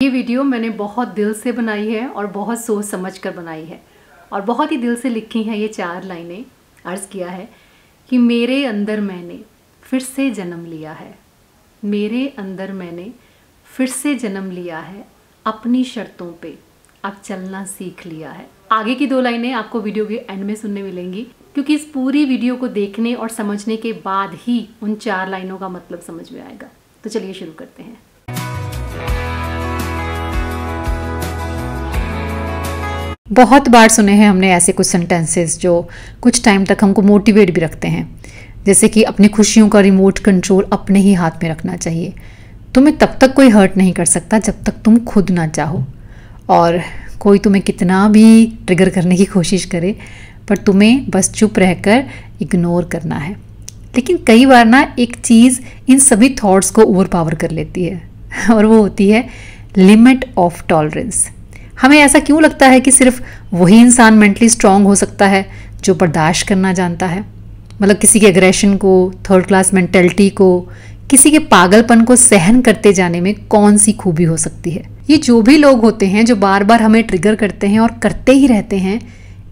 ये वीडियो मैंने बहुत दिल से बनाई है और बहुत सोच समझ कर बनाई है और बहुत ही दिल से लिखी हैं ये 4 लाइनें। अर्ज़ किया है कि मेरे अंदर मैंने फिर से जन्म लिया है, मेरे अंदर मैंने फिर से जन्म लिया है, अपनी शर्तों पे अब चलना सीख लिया है। आगे की 2 लाइनें आपको वीडियो के एंड में सुनने मिलेंगी, क्योंकि इस पूरी वीडियो को देखने और समझने के बाद ही उन 4 लाइनों का मतलब समझ में आएगा। तो चलिए शुरू करते हैं। बहुत बार सुने हैं हमने ऐसे कुछ सेंटेंसेस जो कुछ टाइम तक हमको मोटिवेट भी रखते हैं, जैसे कि अपनी खुशियों का रिमोट कंट्रोल अपने ही हाथ में रखना चाहिए। तुम्हें तब तक कोई हर्ट नहीं कर सकता जब तक तुम खुद ना चाहो, और कोई तुम्हें कितना भी ट्रिगर करने की कोशिश करे पर तुम्हें बस चुप रहकर इग्नोर करना है। लेकिन कई बार ना एक चीज़ इन सभी थॉट्स को ओवर पावर कर लेती है और वो होती है लिमिट ऑफ टॉलरेंस। हमें ऐसा क्यों लगता है कि सिर्फ वही इंसान मेंटली स्ट्रांग हो सकता है जो बर्दाश्त करना जानता है? मतलब किसी के एग्रेशन को, थर्ड क्लास मेंटेलिटी को, किसी के पागलपन को सहन करते जाने में कौन सी खूबी हो सकती है? ये जो भी लोग होते हैं जो बार बार हमें ट्रिगर करते हैं और करते ही रहते हैं,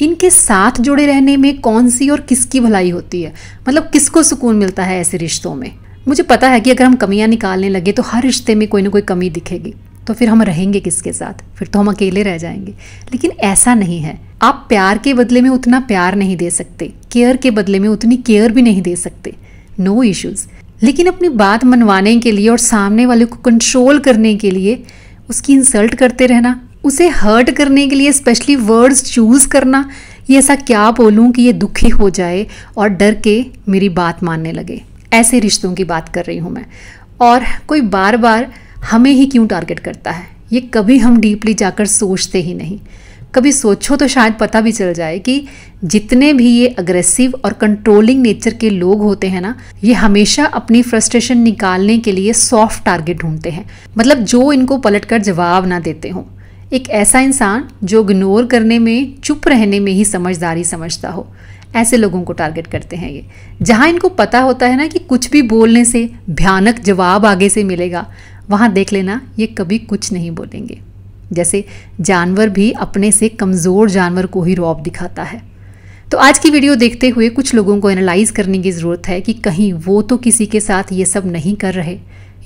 इनके साथ जुड़े रहने में कौन सी और किसकी भलाई होती है? मतलब किसको सुकून मिलता है ऐसे रिश्तों में? मुझे पता है कि अगर हम कमियां निकालने लगे तो हर रिश्ते में कोई ना कोई कमी दिखेगी, तो फिर हम रहेंगे किसके साथ? फिर तो हम अकेले रह जाएंगे। लेकिन ऐसा नहीं है। आप प्यार के बदले में उतना प्यार नहीं दे सकते, केयर के बदले में उतनी केयर भी नहीं दे सकते। No issues. लेकिन अपनी बात मनवाने के लिए और सामने वाले को कंट्रोल करने के लिए उसकी इंसल्ट करते रहना, उसे हर्ट करने के लिए स्पेशली वर्ड्स चूज करना, ये ऐसा क्या बोलूं कि ये दुखी हो जाए और डर के मेरी बात मानने लगे, ऐसे रिश्तों की बात कर रही हूं मैं। और कोई बार बार हमें ही क्यों टारगेट करता है, ये कभी हम डीपली जाकर सोचते ही नहीं। कभी सोचो तो शायद पता भी चल जाए कि जितने भी ये अग्रेसिव और कंट्रोलिंग नेचर के लोग होते हैं ना, ये हमेशा अपनी फ्रस्ट्रेशन निकालने के लिए सॉफ्ट टारगेट ढूंढते हैं। मतलब जो इनको पलटकर जवाब ना देते हों। एक ऐसा इंसान जो इग्नोर करने में, चुप रहने में ही समझदारी समझता हो, ऐसे लोगों को टारगेट करते हैं ये। जहाँ इनको पता होता है ना कि कुछ भी बोलने से भयानक जवाब आगे से मिलेगा, वहाँ देख लेना ये कभी कुछ नहीं बोलेंगे। जैसे जानवर भी अपने से कमज़ोर जानवर को ही रौब दिखाता है। तो आज की वीडियो देखते हुए कुछ लोगों को एनालाइज करने की ज़रूरत है कि कहीं वो तो किसी के साथ ये सब नहीं कर रहे,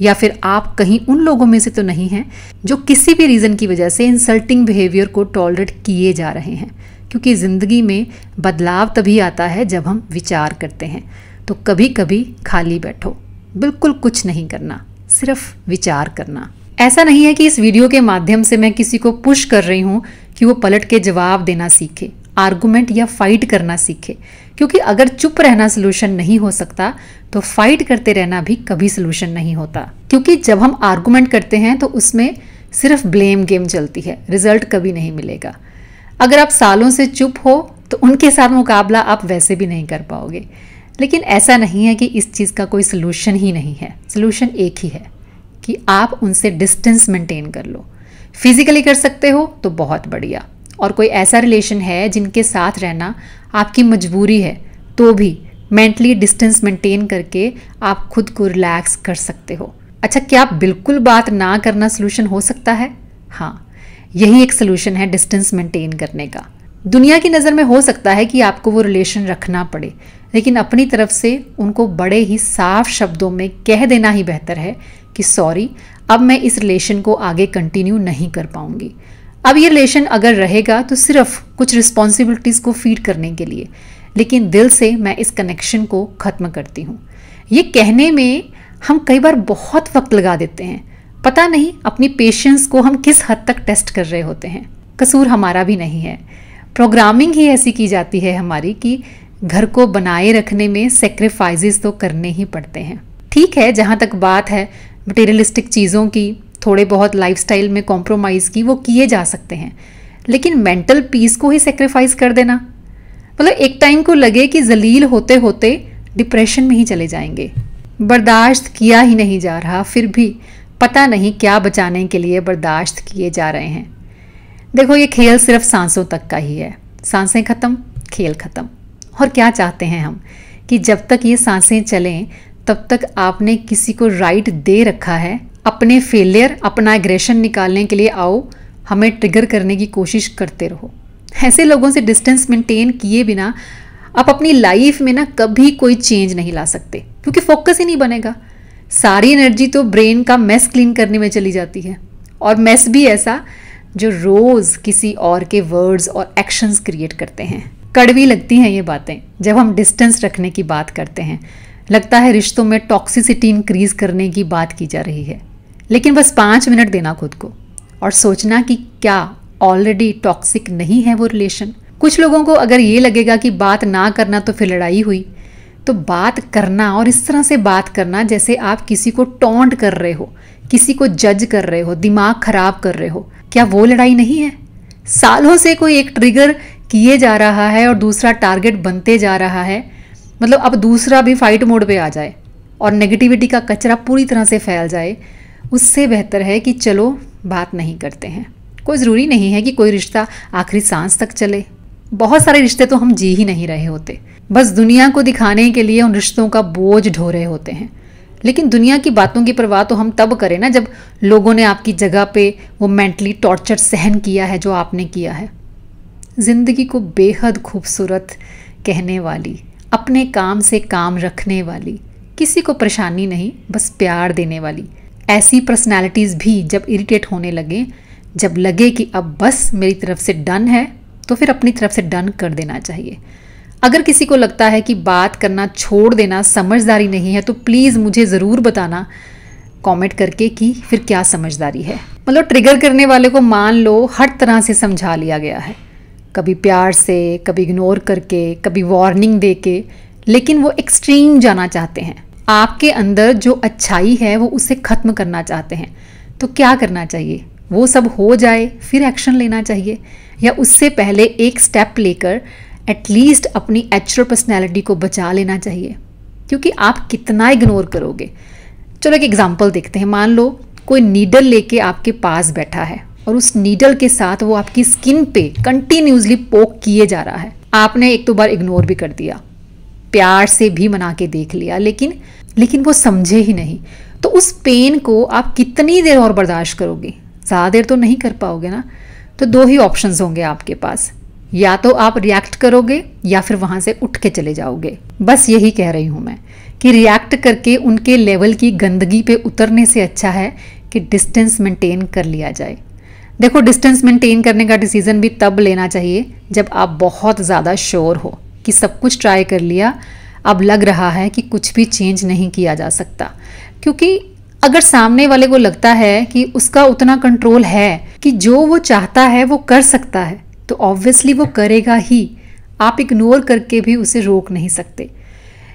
या फिर आप कहीं उन लोगों में से तो नहीं हैं जो किसी भी रीज़न की वजह से इंसल्टिंग बिहेवियर को टॉलरेट किए जा रहे हैं। क्योंकि ज़िंदगी में बदलाव तभी आता है जब हम विचार करते हैं। तो कभी कभी खाली बैठो, बिल्कुल कुछ नहीं करना, सिर्फ विचार करना। ऐसा नहीं है कि इस वीडियो के माध्यम से मैं किसी को पुश कर रही हूँ कि वो पलट के जवाब देना सीखे, आर्गुमेंट या फाइट करना सीखे। क्योंकि अगर चुप रहना सोल्यूशन नहीं हो सकता तो फाइट करते रहना भी कभी सोल्यूशन नहीं होता। क्योंकि जब हम आर्गुमेंट करते हैं तो उसमें सिर्फ ब्लेम गेम चलती है, रिजल्ट कभी नहीं मिलेगा। अगर आप सालों से चुप हो तो उनके साथ मुकाबला आप वैसे भी नहीं कर पाओगे। लेकिन ऐसा नहीं है कि इस चीज़ का कोई सलूशन ही नहीं है। सलूशन एक ही है कि आप उनसे डिस्टेंस मेंटेन कर लो। फिजिकली कर सकते हो तो बहुत बढ़िया, और कोई ऐसा रिलेशन है जिनके साथ रहना आपकी मजबूरी है तो भी मेंटली डिस्टेंस मेंटेन करके आप खुद को रिलैक्स कर सकते हो। अच्छा, क्या बिल्कुल बात ना करना सलूशन हो सकता है? हाँ, यही एक सलूशन है डिस्टेंस मेंटेन करने का। दुनिया की नज़र में हो सकता है कि आपको वो रिलेशन रखना पड़े, लेकिन अपनी तरफ से उनको बड़े ही साफ शब्दों में कह देना ही बेहतर है कि सॉरी, अब मैं इस रिलेशन को आगे कंटिन्यू नहीं कर पाऊंगी। अब ये रिलेशन अगर रहेगा तो सिर्फ कुछ रिस्पॉन्सिबिलिटीज़ को फीड करने के लिए, लेकिन दिल से मैं इस कनेक्शन को ख़त्म करती हूँ। ये कहने में हम कई बार बहुत वक्त लगा देते हैं। पता नहीं अपनी पेशेंस को हम किस हद तक टेस्ट कर रहे होते हैं। कसूर हमारा भी नहीं है। प्रोग्रामिंग ही ऐसी की जाती है हमारी कि घर को बनाए रखने में सेक्रीफाइसेस तो करने ही पड़ते हैं। ठीक है, जहाँ तक बात है मटेरियलिस्टिक चीज़ों की, थोड़े बहुत लाइफस्टाइल में कॉम्प्रोमाइज़ की, वो किए जा सकते हैं। लेकिन मेंटल पीस को ही सेक्रीफाइस कर देना, मतलब एक टाइम को लगे कि जलील होते होते डिप्रेशन में ही चले जाएंगे। बर्दाश्त किया ही नहीं जा रहा, फिर भी पता नहीं क्या बचाने के लिए बर्दाश्त किए जा रहे हैं। देखो, ये खेल सिर्फ सांसों तक का ही है। सांसें ख़त्म, खेल ख़त्म। और क्या चाहते हैं हम कि जब तक ये सांसें चलें तब तक आपने किसी को राइट दे रखा है अपने फेलियर, अपना एग्रेशन निकालने के लिए आओ, हमें ट्रिगर करने की कोशिश करते रहो। ऐसे लोगों से डिस्टेंस मेंटेन किए बिना आप अपनी लाइफ में ना कभी कोई चेंज नहीं ला सकते, क्योंकि फोकस ही नहीं बनेगा। सारी एनर्जी तो ब्रेन का मेस क्लीन करने में चली जाती है, और मेस भी ऐसा जो रोज किसी और के वर्ड्स और एक्शंस क्रिएट करते हैं। कड़वी लगती हैं ये बातें जब हम डिस्टेंस रखने की बात करते हैं। लगता है रिश्तों में टॉक्सिसिटी इंक्रीज करने की बात की जा रही है, लेकिन बस 5 मिनट देना खुद को और सोचना कि क्या ऑलरेडी टॉक्सिक नहीं है वो रिलेशन। कुछ लोगों को अगर ये लगेगा कि बात ना करना तो फिर लड़ाई हुई, तो बात करना और इस तरह से बात करना जैसे आप किसी को टॉन्ट कर रहे हो, किसी को जज कर रहे हो, दिमाग खराब कर रहे हो, क्या वो लड़ाई नहीं है? सालों से कोई एक ट्रिगर किए जा रहा है और दूसरा टारगेट बनते जा रहा है, मतलब अब दूसरा भी फाइट मोड पे आ जाए और नेगेटिविटी का कचरा पूरी तरह से फैल जाए, उससे बेहतर है कि चलो बात नहीं करते हैं। कोई ज़रूरी नहीं है कि कोई रिश्ता आखिरी सांस तक चले। बहुत सारे रिश्ते तो हम जी ही नहीं रहे होते, बस दुनिया को दिखाने के लिए उन रिश्तों का बोझ ढो रहे होते हैं। लेकिन दुनिया की बातों की परवाह तो हम तब करें ना जब लोगों ने आपकी जगह पे वो मेंटली टॉर्चर सहन किया है जो आपने किया है। ज़िंदगी को बेहद खूबसूरत कहने वाली, अपने काम से काम रखने वाली, किसी को परेशानी नहीं बस प्यार देने वाली ऐसी पर्सनालिटीज़ भी जब इरिटेट होने लगे, जब लगे कि अब बस मेरी तरफ से डन है, तो फिर अपनी तरफ से डन कर देना चाहिए। अगर किसी को लगता है कि बात करना छोड़ देना समझदारी नहीं है, तो प्लीज़ मुझे ज़रूर बताना कमेंट करके कि फिर क्या समझदारी है। मतलब ट्रिगर करने वाले को मान लो हर तरह से समझा लिया गया है, कभी प्यार से, कभी इग्नोर करके, कभी वार्निंग दे के, लेकिन वो एक्सट्रीम जाना चाहते हैं। आपके अंदर जो अच्छाई है वो उसे ख़त्म करना चाहते हैं, तो क्या करना चाहिए? वो सब हो जाए फिर एक्शन लेना चाहिए, या उससे पहले एक स्टेप लेकर एटलीस्ट अपनी एक्चुअल पर्सनैलिटी को बचा लेना चाहिए, क्योंकि आप कितना इग्नोर करोगे। चलो एक एग्जांपल देखते हैं। मान लो कोई नीडल लेके आपके पास बैठा है और उस नीडल के साथ वो आपकी स्किन पे कंटिन्यूसली पोक किए जा रहा है। आपने एक दो बार इग्नोर भी कर दिया, प्यार से भी मना के देख लिया, लेकिन वो समझे ही नहीं, तो उस पेन को आप कितनी देर और बर्दाश्त करोगे? ज़्यादा देर तो नहीं कर पाओगे ना। तो 2 ही ऑप्शंस होंगे आपके पास, या तो आप रिएक्ट करोगे या फिर वहाँ से उठ के चले जाओगे। बस यही कह रही हूँ मैं कि रिएक्ट करके उनके लेवल की गंदगी पे उतरने से अच्छा है कि डिस्टेंस मेंटेन कर लिया जाए। देखो, डिस्टेंस मेंटेन करने का डिसीज़न भी तब लेना चाहिए जब आप बहुत ज़्यादा श्योर हो कि सब कुछ ट्राई कर लिया, अब लग रहा है कि कुछ भी चेंज नहीं किया जा सकता। क्योंकि अगर सामने वाले को लगता है कि उसका उतना कंट्रोल है कि जो वो चाहता है वो कर सकता है, तो ऑब्वियसली वो करेगा ही। आप इग्नोर करके भी उसे रोक नहीं सकते।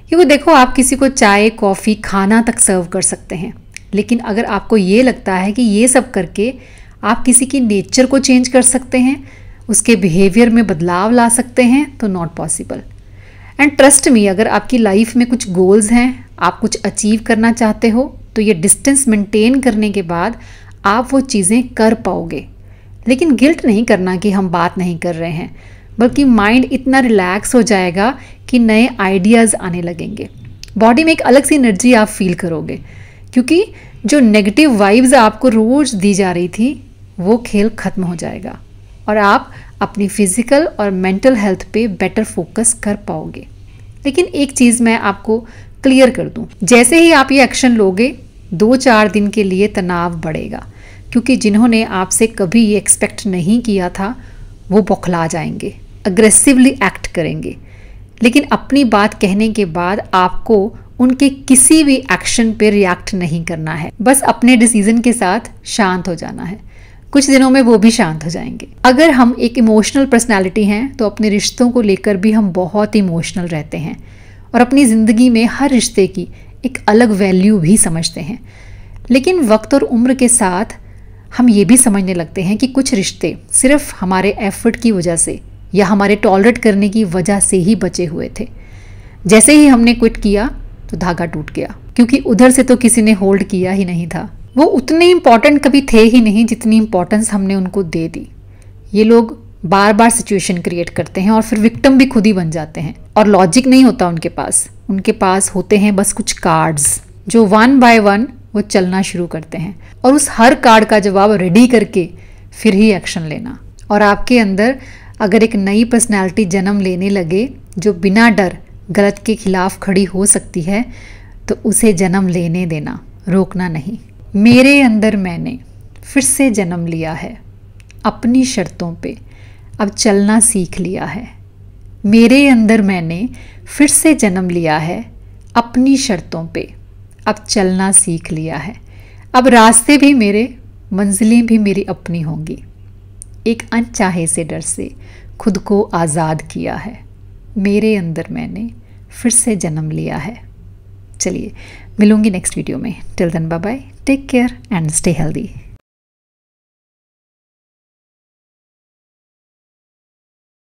क्योंकि देखो, आप किसी को चाय, कॉफ़ी, खाना तक सर्व कर सकते हैं, लेकिन अगर आपको ये लगता है कि ये सब करके आप किसी की नेचर को चेंज कर सकते हैं, उसके बिहेवियर में बदलाव ला सकते हैं, तो not possible. And trust me, अगर आपकी लाइफ में कुछ गोल्स हैं, आप कुछ अचीव करना चाहते हो, तो ये डिस्टेंस मेंटेन करने के बाद आप वो चीज़ें कर पाओगे। लेकिन गिल्ट नहीं करना कि हम बात नहीं कर रहे हैं, बल्कि माइंड इतना रिलैक्स हो जाएगा कि नए आइडियाज़ आने लगेंगे। बॉडी में एक अलग सी एनर्जी आप फील करोगे, क्योंकि जो नेगेटिव वाइब्स आपको रोज़ दी जा रही थी वो खेल ख़त्म हो जाएगा और आप अपनी फिज़िकल और मेंटल हेल्थ पे बेटर फोकस कर पाओगे। लेकिन एक चीज़ मैं आपको क्लियर कर दूं, जैसे ही आप ये एक्शन लोगे 2-4 दिन के लिए तनाव बढ़ेगा, क्योंकि जिन्होंने आपसे कभी ये एक्सपेक्ट नहीं किया था वो बौखला जाएंगे, अग्रेसिवली एक्ट करेंगे। लेकिन अपनी बात कहने के बाद आपको उनके किसी भी एक्शन पे रिएक्ट नहीं करना है, बस अपने डिसीजन के साथ शांत हो जाना है। कुछ दिनों में वो भी शांत हो जाएंगे। अगर हम एक इमोशनल पर्सनालिटी हैं तो अपने रिश्तों को लेकर भी हम बहुत इमोशनल रहते हैं और अपनी ज़िंदगी में हर रिश्ते की एक अलग वैल्यू भी समझते हैं। लेकिन वक्त और उम्र के साथ हम ये भी समझने लगते हैं कि कुछ रिश्ते सिर्फ हमारे एफर्ट की वजह से या हमारे टॉलरेट करने की वजह से ही बचे हुए थे। जैसे ही हमने क्विट किया तो धागा टूट गया, क्योंकि उधर से तो किसी ने होल्ड किया ही नहीं था। वो उतने इम्पॉर्टेंट कभी थे ही नहीं जितनी इम्पोर्टेंस हमने उनको दे दी। ये लोग बार बार सिचुएशन क्रिएट करते हैं और फिर विक्टिम भी खुद ही बन जाते हैं, और लॉजिक नहीं होता उनके पास होते हैं बस कुछ कार्ड्स जो 1 बाय 1 वो चलना शुरू करते हैं। और उस हर कार्ड का जवाब रेडी करके फिर ही एक्शन लेना। और आपके अंदर अगर एक नई पर्सनैलिटी जन्म लेने लगे जो बिना डर गलत के खिलाफ खड़ी हो सकती है, तो उसे जन्म लेने देना, रोकना नहीं। मेरे अंदर मैंने फिर से जन्म लिया है, अपनी शर्तों पे अब चलना सीख लिया है। मेरे अंदर मैंने फिर से जन्म लिया है, अपनी शर्तों पे अब चलना सीख लिया है। अब रास्ते भी मेरे, मंजिलें भी मेरी अपनी होंगी। एक अनचाहे से डर से खुद को आज़ाद किया है। मेरे अंदर मैंने फिर से जन्म लिया है। चलिए मिलूंगी नेक्स्ट वीडियो में। Till then bye bye, take care and stay healthy.